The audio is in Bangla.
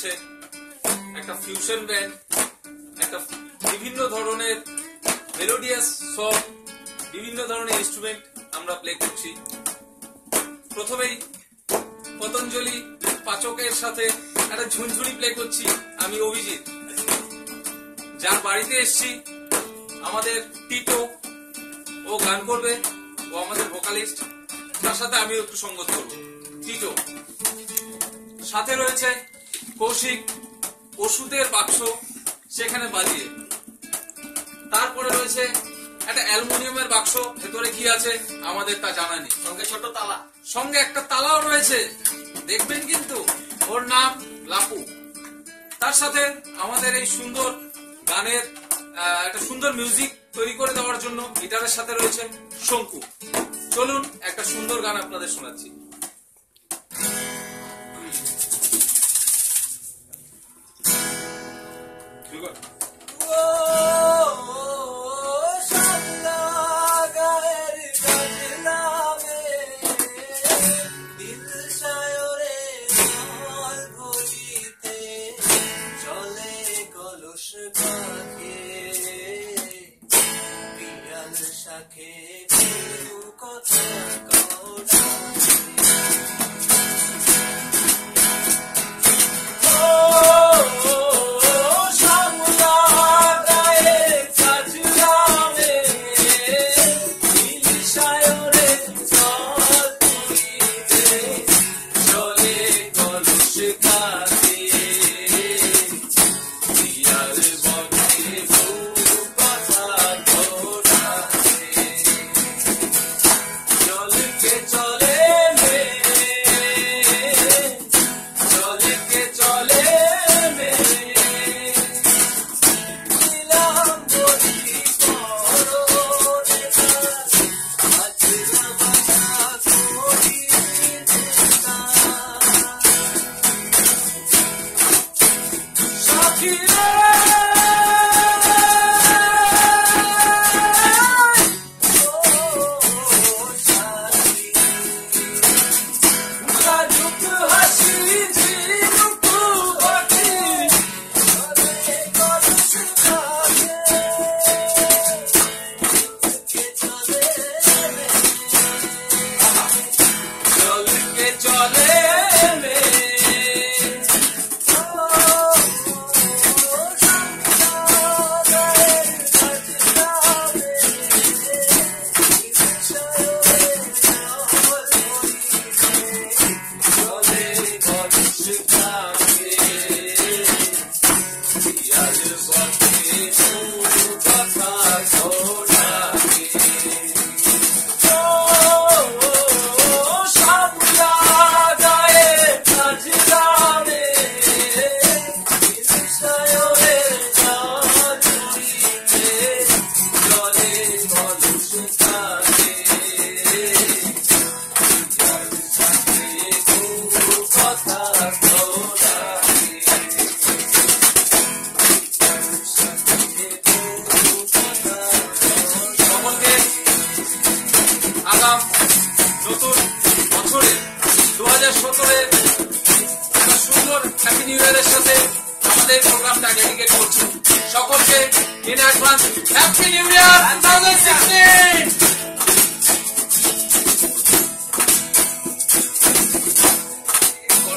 হচ্ছে একটা ফিউশন ব্যান্ড, একটা বিভিন্ন ধরনের মেলোডিয়াস সং, বিভিন্ন ধরনের ইনস্ট্রুমেন্ট আমরা প্লে করছি। প্রথমেই পতঞ্জলি পাচকের সাথে একটা ঝুনঝুনি প্লে করছি আমি অভিজিৎ, যার বাড়িতে এসছি আমাদের টিটো, ও গান করবে, ও আমাদের ভোকালিস্ট, তার সাথে আমি একটু সঙ্গত করব। টিটো সাথে রয়েছে কৌশিক, ওষুধের বাক্স সেখানে বাজিয়ে। তারপরে রয়েছে একটা অ্যালুমিনিয়ামের বাক্স, ভেতরে কি আছে আমাদের তা জানা নেই, সঙ্গে ছোট তালা, সঙ্গে একটা তালাও রয়েছে, দেখবেন কিন্তু, ওর নাম লাপু। তার সাথে আমাদের এই সুন্দর গানের একটা সুন্দর মিউজিক তৈরি করে দেওয়ার জন্য গিটারের সাথে রয়েছে শঙ্কু। চলুন একটা সুন্দর গান আপনাদের শোনাচ্ছি। সকলকে in advance Happy New Year 2016!